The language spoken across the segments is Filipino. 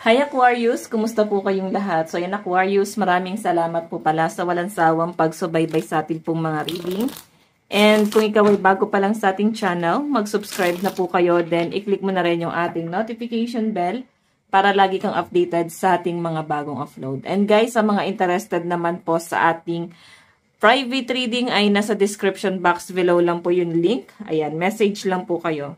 Hi Aquarius! Kumusta po kayong lahat? So yan Aquarius, maraming salamat po pala sa walang sawang pagsubaybay sa atin pong mga reading. And kung ikaw ay bago pa lang sa ating channel, mag-subscribe na po kayo. Then i-click mo na rin yung ating notification bell para lagi kang updated sa ating mga bagong upload. And guys, sa mga interested naman po sa ating private reading ay nasa description box below lang po yung link. Ayan, message lang po kayo.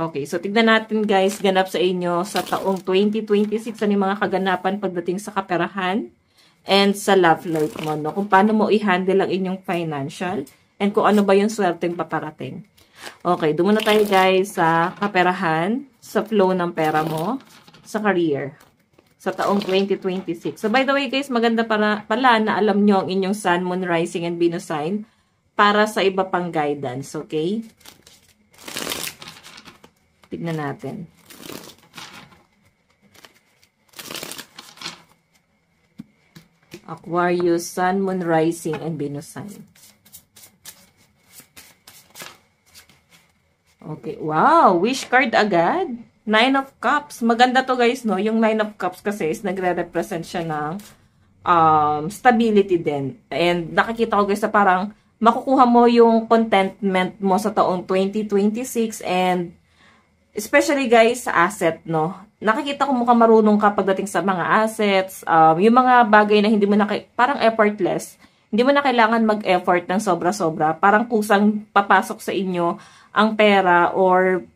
Okay, so tignan natin guys, ganap sa inyo sa taong 2026, ano yung mga kaganapan pagdating sa kaperahan and sa love life mo, no? Kung paano mo i-handle ang inyong financial and kung ano ba yung swerteng paparating. Okay, doon muna tayo guys sa kaperahan, sa flow ng pera mo, sa career, sa taong 2026. So by the way guys, maganda pala na alam nyo ang inyong sun, moon, rising, and Venus sign para sa iba pang guidance, okay? Tignan natin. Aquarius, Sun, Moon, Rising, and Venus sign. Okay. Wow! Wish card agad. Nine of Cups. Maganda to guys, no? Yung Nine of Cups kasi is nagre-represent siya ng stability din. And nakikita ko guys na parang makukuha mo yung contentment mo sa taong 2026 and especially guys sa asset, no? Nakikita ko mukhang marunong ka pagdating sa mga assets, yung mga bagay na hindi mo na, parang effortless. Hindi mo na kailangan mag-effort ng sobra-sobra. Parang kusang papasok sa inyo ang pera or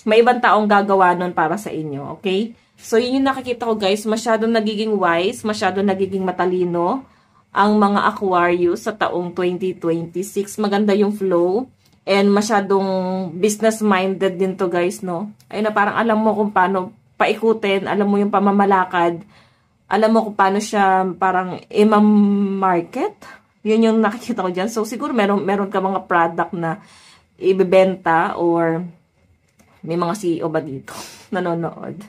may ibang taong gagawa nun para sa inyo, okay? So, yun yung nakikita ko guys, masyadong nagiging wise, masyadong nagiging matalino ang mga Aquarius sa taong 2026. Maganda yung flow. And masyadong business-minded din to guys, no? Ayun na parang alam mo kung paano paikutin, alam mo yung pamamalakad, alam mo kung paano siya parang i-market. Yun yung nakikita ko dyan. So siguro meron ka mga product na ibebenta or may mga CEO ba dito nanonood?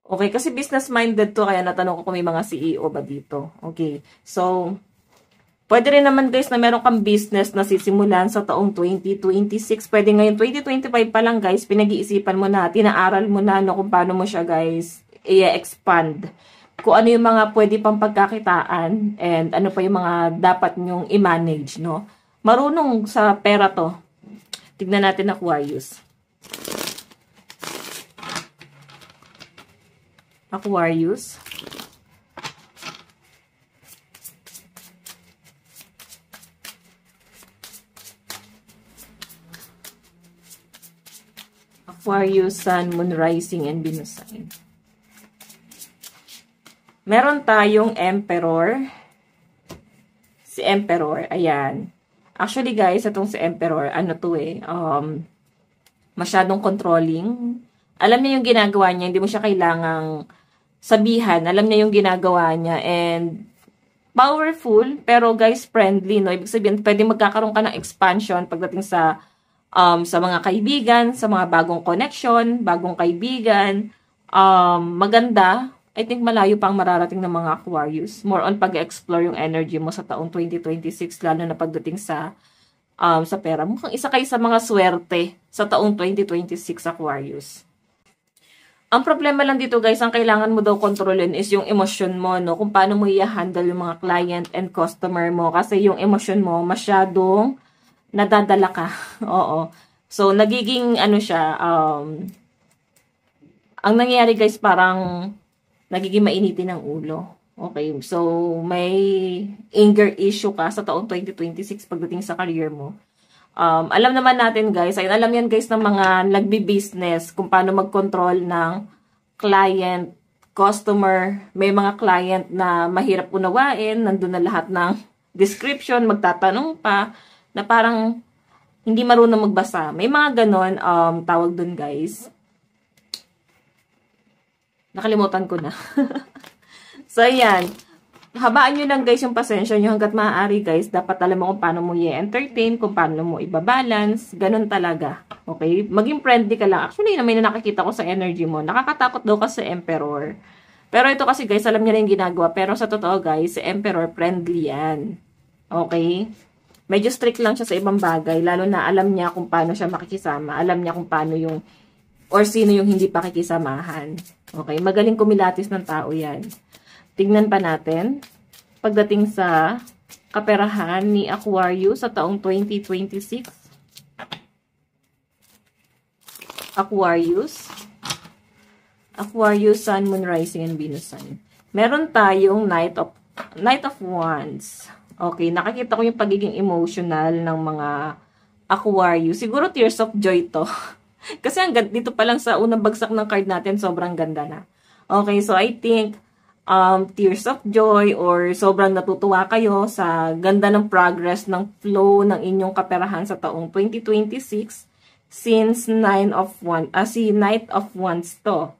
Okay, kasi business-minded to kaya natanong ko kung may mga CEO ba dito. Okay, so pwede rin naman guys na meron kang business na sisimulan sa taong 2026. Pwede ngayon 2025 pa lang guys, pinag-iisipan mo na, tinaaral mo na no, kung paano mo siya guys i-expand. Kung ano yung mga pwede pang pagkakitaan and ano pa yung mga dapat nyong i-manage, no? Marunong sa pera to. Tignan natin Aquarius. Aquarius. Aquarius, Sun, Moon, Rising, and Venus sign. Meron tayong Emperor. Si Emperor, ayan. Actually guys, itong si Emperor, ano to masyadong controlling. Alam niya yung ginagawa niya, hindi mo siya kailangang sabihan. Alam niya yung ginagawa niya and powerful, pero guys, friendly, no? Ibig sabihin, pwede magkakaroon ka ng expansion pagdating sa mga kaibigan, sa mga bagong connection, bagong kaibigan, maganda. I think malayo pang mararating ng mga Aquarius. More on pag-explore yung energy mo sa taong 2026, lalo na pagdating sa pera. Mukhang isa kayo sa mga swerte sa taong 2026 Aquarius. Ang problema lang dito guys, ang kailangan mo daw kontrolin is yung emosyon mo, no? Kung paano mo i-handle yung mga client and customer mo. Kasi yung emosyon mo masyadong nadadala ka. Oo. So, nagiging, ano siya, ang nangyayari guys, parang, nagiging mainitin ng ulo. Okay. So, may anger issue ka sa taong 2026 pagdating sa career mo. Alam naman natin guys, ay alam yan guys ng mga nagbi-business, kung paano mag-control ng client, customer. May mga client na mahirap unawain, nandun na lahat ng description, magtatanong pa, na parang hindi marunong magbasa. May mga ganon, tawag dun guys. Nakalimutan ko na. So, ayan. Habaan nyo lang guys yung pasensya nyo hanggat maaari guys. Dapat alam mo kung paano mo i-entertain, kung paano mo ibabalance. Ganon talaga. Okay? Maging friendly ka lang. Actually, may nakikita ko sa energy mo. Nakakatakot daw kasi Emperor. Pero ito kasi guys, alam niya rin yung ginagawa. Pero sa totoo guys, si Emperor friendly yan. Okay? Medyo strict lang siya sa ibang bagay, lalo na alam niya kung paano siya makikisama, alam niya kung paano yung or sino yung hindi pakikisamahan. Okay, magaling kumilatis ng tao yan. Tignan pa natin, pagdating sa kaperahan ni Aquarius sa taong 2026. Aquarius, Sun, Moon, Rising, and Venus Sign. Meron tayong Knight of Wands. Okay, nakikita ko yung pagiging emotional ng mga Aquarius. Siguro tears of joy to. Kasi dito pa lang sa unang bagsak ng card natin, sobrang ganda na. Okay, so I think tears of joy or sobrang natutuwa kayo sa ganda ng progress ng flow ng inyong kaperahan sa taong 2026 since Knight of Wands to.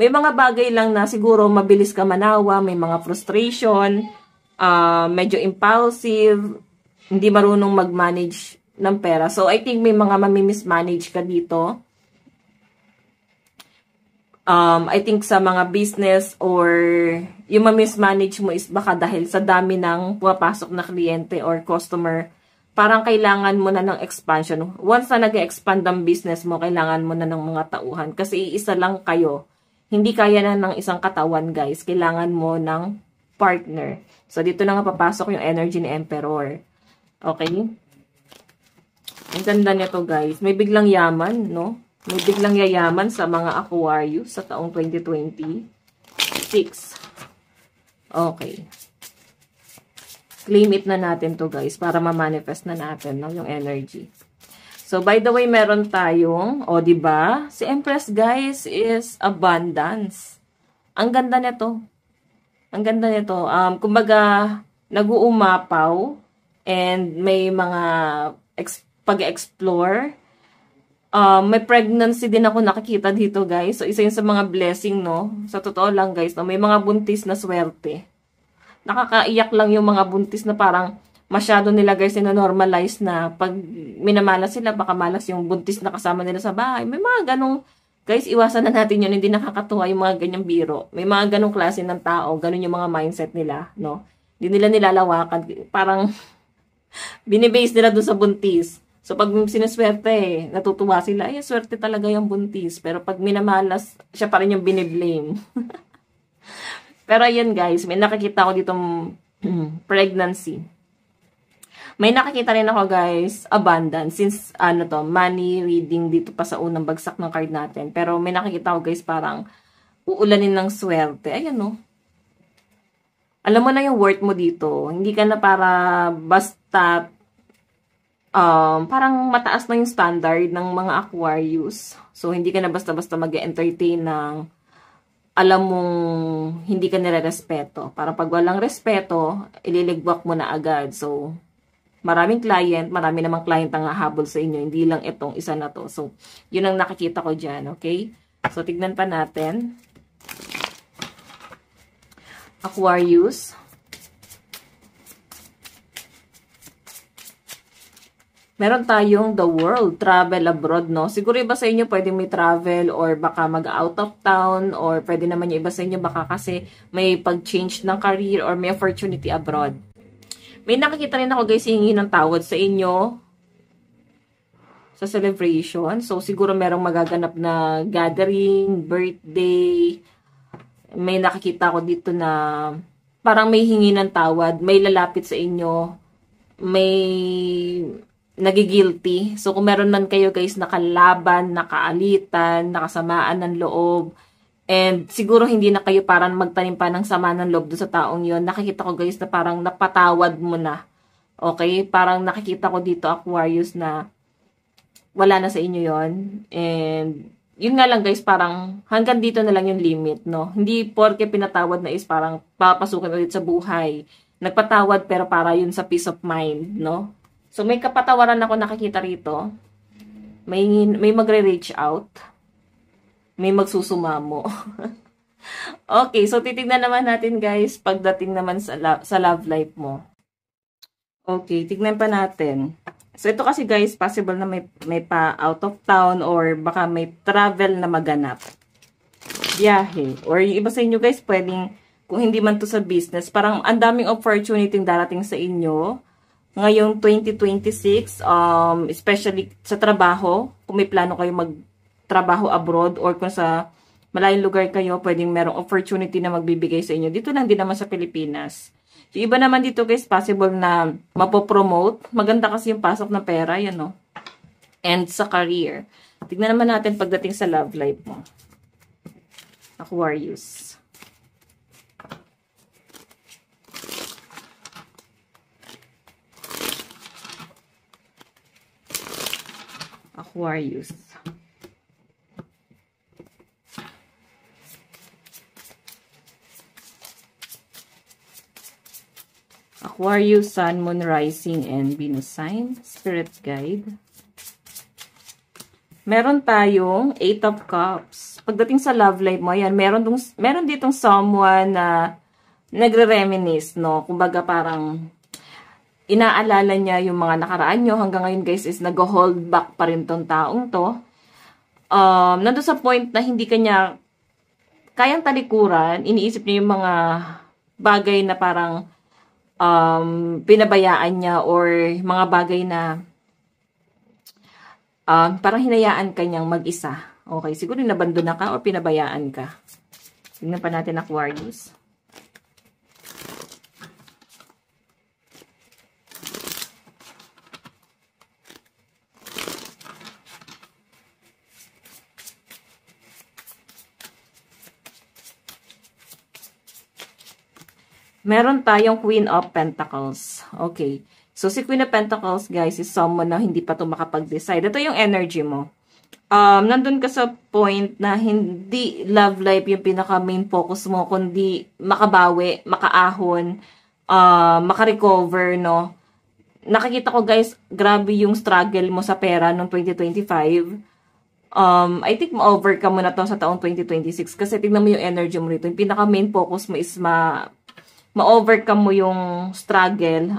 May mga bagay lang na siguro mabilis ka manawa, may mga frustration, medyo impulsive, hindi marunong mag-manage ng pera. So, I think may mga mami-mismanage ka dito. I think sa mga business or yung mamismanage mo is baka dahil sa dami ng pumapasok na kliyente or customer, parang kailangan mo na ng expansion. Once na nag-expand ang business mo, kailangan mo na ng mga tauhan. Kasi isa lang kayo. Hindi kaya na ng isang katawan, guys. Kailangan mo ng partner. So, dito na nga papasok yung energy ni Emperor. Okay? Ang ganda nito, guys. May biglang yaman, no? May biglang yayaman sa mga Aquarius sa taong 2026. Okay. Claim it na natin to, guys, para ma-manifest na natin, no, yung energy. So, by the way, meron tayong, diba? Si Empress, guys, is abundance. Ang ganda nito. Ang ganda nito. Kumbaga, nag-uumapaw and may mga pag-explore. May pregnancy din ako nakikita dito, guys. So, isa yun sa mga blessing, no? Sa totoo lang, guys, no? May mga buntis na swerte. Nakakaiyak lang yung mga buntis na parang masyado nila, guys, normalize na pag minamalas sila, baka malas yung buntis na kasama nila sa bahay. May mga ganong, guys, iwasan na natin yun. Hindi nakakatuwa yung mga ganyang biro. May mga ganong klase ng tao, ganon yung mga mindset nila, no? Hindi nila nilalawakan. Parang binibase nila dun sa buntis. So, pag sinaswerte, natutuwa sila, ay, swerte talaga yung buntis. Pero pag minamalas, siya pa rin yung biniblame. Pero ayan, guys, may nakikita ko ditong pregnancy. May nakikita rin ako, guys, abundance. Since, money reading dito pa sa unang bagsak ng card natin. Pero may nakikita ko, guys, parang uulanin ng swerte. Ayan, no? Alam mo na yung worth mo dito. Hindi ka na para basta parang mataas na yung standard ng mga Aquarius. So, hindi ka na basta-basta mag-entertain ng alam mong hindi ka nire-respeto. Parang pag walang respeto, ililigwak mo na agad. So, marami namang client ang hahabol sa inyo. Hindi lang itong isa na to. So, yun ang nakikita ko dyan, okay? So, tignan pa natin. Aquarius. Meron tayong the world, travel abroad, no? Siguro iba sa inyo pwedeng may travel or baka mag-out of town or pwede naman yung iba sa inyo baka kasi may pag-change ng career or may opportunity abroad. May nakikita rin ako, guys, hingi ng tawad sa inyo sa celebration. So, siguro merong magaganap na gathering, birthday. May nakikita ko dito na parang may hingi ng tawad, may lalapit sa inyo, may nagigilty. So, kung meron man kayo, guys, nakalaban, nakaalitan, nakasamaan ng loob, and siguro hindi na kayo parang magtanim pa ng sama ng loob doon sa taong yon. Nakikita ko, guys, na parang napatawad mo na. Okay? Parang nakikita ko dito, Aquarius, na wala na sa inyo yon. And yun nga lang, guys, parang hanggang dito na lang yung limit, no? Hindi porke pinatawad na is parang papasukin ulit sa buhay. Nagpatawad pero para yun sa peace of mind, no? So, may kapatawaran ako nakikita rito. May magre-reach out. May magsusumamo. Okay, so titignan naman natin, guys, pagdating naman sa love life mo. Okay, tignan pa natin. So, ito kasi, guys, possible na may pa out of town or baka may travel na maganap. Biyahe. Or yung iba sa inyo, guys, pwedeng, kung hindi man to sa business, parang ang daming opportunity darating sa inyo ngayong 2026, especially sa trabaho, kung may plano kayo trabaho abroad or kung sa malayong lugar kayo, pwedeng merong opportunity na magbibigay sa inyo. Dito lang din naman sa Pilipinas. Yung iba naman dito guys, possible na mapopromote. Maganda kasi yung pasok ng pera, yan no. And sa career. Tignan naman natin pagdating sa love life mo. Aquarius. Aquarius. Aquarius, Sun, Moon, Rising, and Venus sign. Spirit guide. Meron tayong 8 of Cups. Pagdating sa love life mo, yan, meron ditong someone na nagre-reminisce, no? Kumbaga parang inaalala niya yung mga nakaraan nyo. Hanggang ngayon, guys, is nag-hold back pa rin tong taong to. Nandun sa point na hindi kanya kayang talikuran. Iniisip niya yung mga bagay na parang pinabayaan niya or mga bagay na parang hinayaan kanyang mag-isa. Okay, siguro nabando na ka o pinabayaan ka. Tingnan pa natin Aquarius. Meron tayong Queen of Pentacles. Okay. So, si Queen of Pentacles, guys, is someone na hindi pa ito makapag-decide. Ito yung energy mo. Nandun ka sa point na hindi love life yung pinaka-main focus mo, kundi makabawi, makaahon, makarecover, no? Nakikita ko, guys, grabe yung struggle mo sa pera noong 2025. I think ma-overcome mo na to sa taong 2026 kasi tignan mo yung energy mo rito. Yung pinaka-main focus mo is ma-overcome mo yung struggle,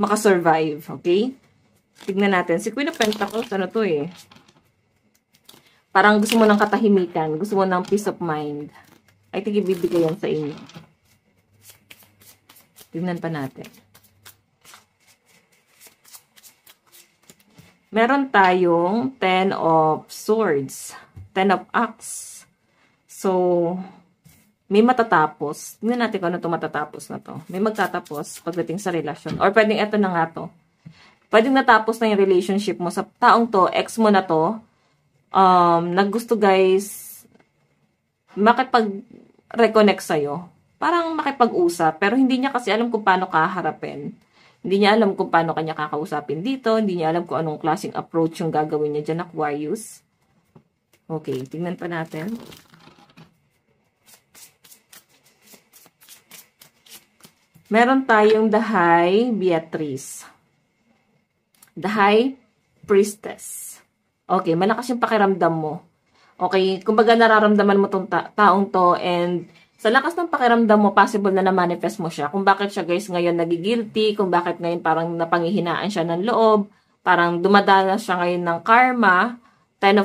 makasurvive, okay? Tignan natin. Si Queen of Pentacles, ano to eh? Parang gusto mo ng katahimikan. Gusto mo ng peace of mind. I think ibibigay yan sa inyo. Tignan pa natin. Meron tayong 10 of Swords. 10 of Axe. So, may matatapos. Tingnan natin kung ano itong matatapos na to. May magtatapos pagdating sa relasyon. Or pwedeng ito na nga to. Pwedeng natapos na yung relationship mo sa taong to, ex mo na to. Naggusto guys, makipag-reconnect sa'yo. Parang makipag-usap. Pero hindi niya kasi alam kung paano kaharapin. Hindi niya alam kung paano kanya kakausapin dito. Hindi niya alam kung anong klaseng approach yung gagawin niya dyan, Aquarius. Okay, tingnan pa natin. Meron tayong the High Beatrice. The High Priestess. Okay, malakas yung pakiramdam mo. Okay, kumbaga nararamdaman mo tong taong to and sa lakas ng pakiramdam mo, possible na na-manifest mo siya. Kung bakit siya guys ngayon nagigilty, kung bakit ngayon parang napangihinaan siya ng loob, parang dumadanas siya ngayon ng karma, 10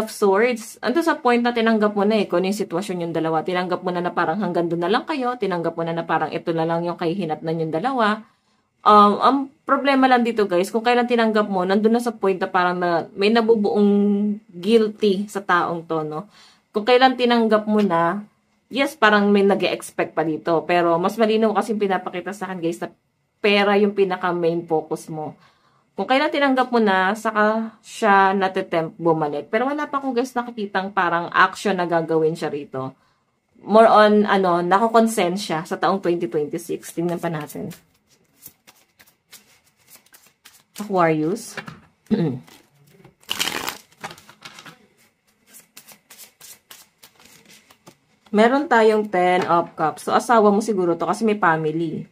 of Swords. Ando sa point na tinanggap mo na kung ano yung sitwasyon yung dalawa. Tinanggap mo na parang hanggang doon na lang kayo. Tinanggap mo na parang ito na lang yung kahihinatnan yung dalawa. Ang problema lang dito guys, kung kailan tinanggap mo, nandun na sa point na parang may nabubuong guilty sa taong to, no? Kung kailan tinanggap mo na, yes, parang may nag-expect pa dito. Pero mas malinaw kasi pinapakita sa akin guys na pera yung pinaka-main focus mo. Kung kailan tinanggap mo na, saka siya natitempt bumalik. Pero wala pa akong guys nakikitang parang action na gagawin siya rito. More on, nakakonsent siya sa taong 2026. Tingnan pa natin. Aquarius. Meron tayong 10 of Cups. So, asawa mo siguro to kasi may family.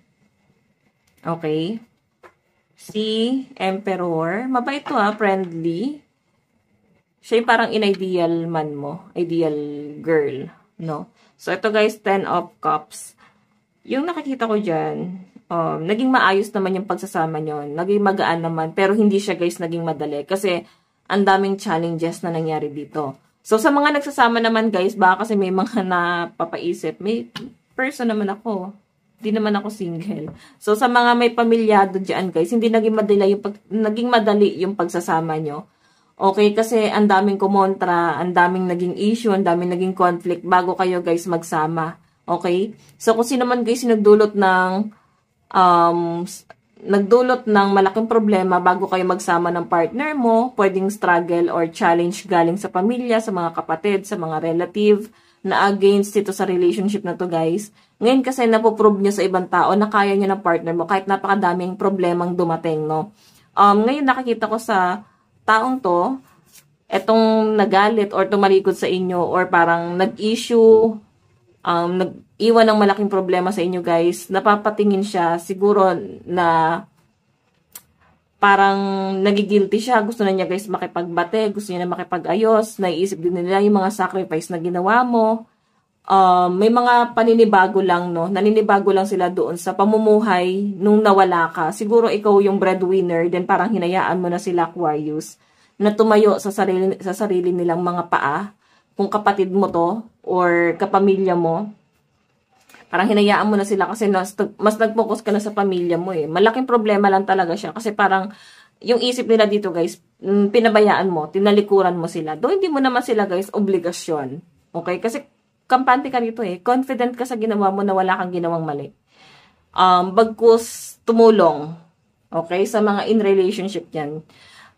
Okay. Si Emperor. Mabait to friendly. Siya yung parang in-ideal man mo. Ideal girl. No? So, ito guys, 10 of Cups. Yung nakikita ko dyan, naging maayos naman yung pagsasama nyo. Naging magaan naman. Pero hindi siya guys naging madali. Kasi, ang daming challenges na nangyari dito. So, sa mga nagsasama naman guys, baka kasi may mga napapaisip, may person naman ako. Hindi naman ako single. So, sa mga may pamilyado dyan, guys, hindi naging madali yung pagsasama nyo. Okay, kasi ang daming kumontra, ang daming naging issue, ang daming naging conflict bago kayo guys magsama. Okay? So kung sino man guys um, nagdulot ng malaking problema bago kayo magsama ng partner mo, pwedeng struggle or challenge galing sa pamilya, sa mga kapatid, sa mga relative, na against ito sa relationship na to guys. Ngayon kasi napoprove nyo sa ibang tao na kaya nyo ng partner mo kahit napakadaming problemang dumating, no? Ngayon nakikita ko sa taong to, etong nagalit or tumalikod sa inyo or parang nag-issue, nag-iwan ng malaking problema sa inyo guys, napapatingin siya siguro na parang nagigilty siya, gusto na niya guys makipagbate, gusto niya na makipag-ayos, naiisip din nila yung mga sacrifice na ginawa mo. May mga paninibago lang, no? Naninibago lang sila doon sa pamumuhay nung nawala ka. Siguro ikaw yung breadwinner, then parang hinayaan mo na sila, Aquarius, na tumayo sa sarili nilang mga paa. Kung kapatid mo to, or kapamilya mo, parang hinayaan mo na sila kasi mas nag-focus ka na sa pamilya mo eh. Malaking problema lang talaga siya kasi parang yung isip nila dito guys, pinabayaan mo, tinalikuran mo sila. Doon hindi mo naman sila guys obligasyon. Okay? Kasi kampante ka dito eh. Confident ka sa ginawa mo na wala kang ginawang mali. Bagkus tumulong. Okay? Sa mga in relationship yan.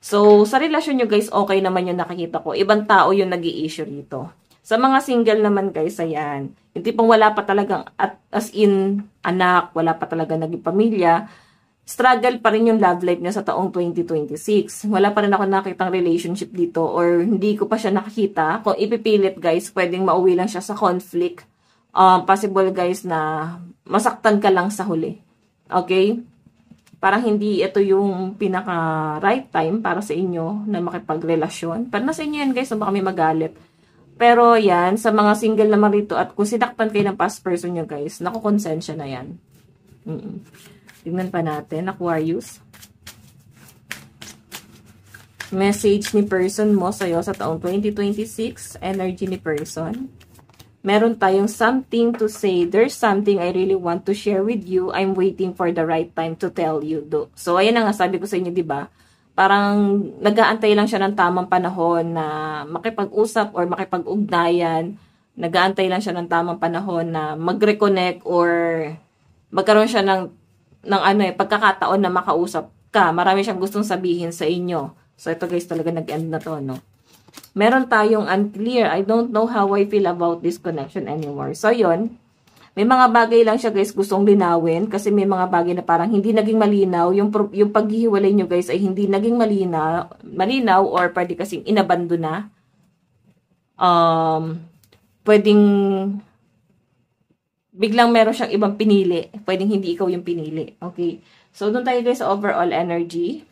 So, sa relasyon nyo guys, okay naman yung nakikita ko. Ibang tao yung nag-i-issue dito. Sa mga single naman guys, ayan. Yung tipong wala pa talagang as in anak, wala pa talaga naging pamilya. Struggle pa rin yung love life niya sa taong 2026. Wala pa rin ako nakitang relationship dito or hindi ko pa siya nakikita. Kung ipipilit guys, pwedeng mauwi lang siya sa conflict. Possible guys na masaktan ka lang sa huli. Okay? Parang hindi ito yung pinaka right time para sa inyo na makipagrelasyon. Pero nasa inyo yan guys, so baka may magalit. Pero yan, sa mga single naman rito at kung sinaktan kayo ng past person nyo guys, nakukonsensya na yan. Tignan pa natin, Aquarius. Message ni person mo sa'yo sa taong 2026, energy ni person. Meron tayong something to say. There's something I really want to share with you. I'm waiting for the right time to tell you. So, ayan na nga, sabi ko sa inyo, diba? Parang nag-aantay lang siya ng tamang panahon na makipag-usap or makipag-ugnayan. Nag-aantay lang siya ng tamang panahon na mag-reconnect or magkaroon siya ng pagkakataon na makausap ka. Marami siyang gustong sabihin sa inyo. So, ito guys, talaga nag-end na to, no? Meron tayong unclear. I don't know how I feel about this connection anymore. So, yon. May mga bagay lang siya guys gustong linawin kasi may mga bagay na parang hindi naging malinaw. Yung paghihiwalay nyo guys ay hindi naging malinaw or pwede kasing inabando na. Pwedeng biglang meron siyang ibang pinili. Pwedeng hindi ikaw yung pinili. Okay. So, doon tayo guys sa overall energy.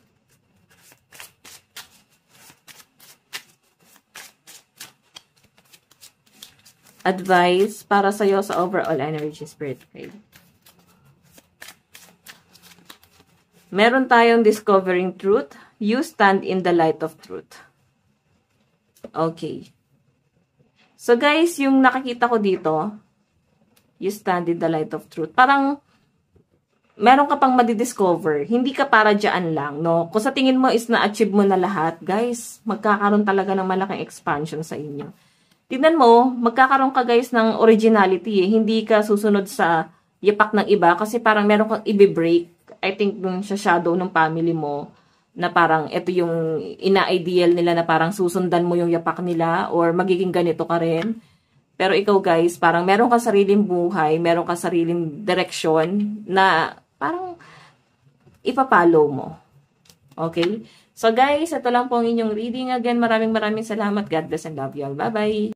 Advice para sa'yo sa overall energy, spirit guide. Meron tayong discovering truth. You stand in the light of truth. Okay. So guys, yung nakikita ko dito, you stand in the light of truth. Parang, meron ka pang madidiscover. Hindi ka para dyan lang, no? Kung sa tingin mo is na-achieve mo na lahat, guys, magkakaroon talaga ng malaking expansion sa inyo. Tignan mo, magkakaroon ka guys ng originality eh. Hindi ka susunod sa yapak ng iba kasi parang meron kang i-break. I think dun sa shadow ng family mo na parang ito yung ina-ideal nila na parang susundan mo yung yapak nila or magiging ganito ka rin. Pero ikaw guys, parang meron ka sariling buhay, meron ka sariling direksyon na parang ipapollow mo. Okay? So guys, ito lang po ang inyong reading. Again, maraming salamat. God bless and love you all. Bye-bye!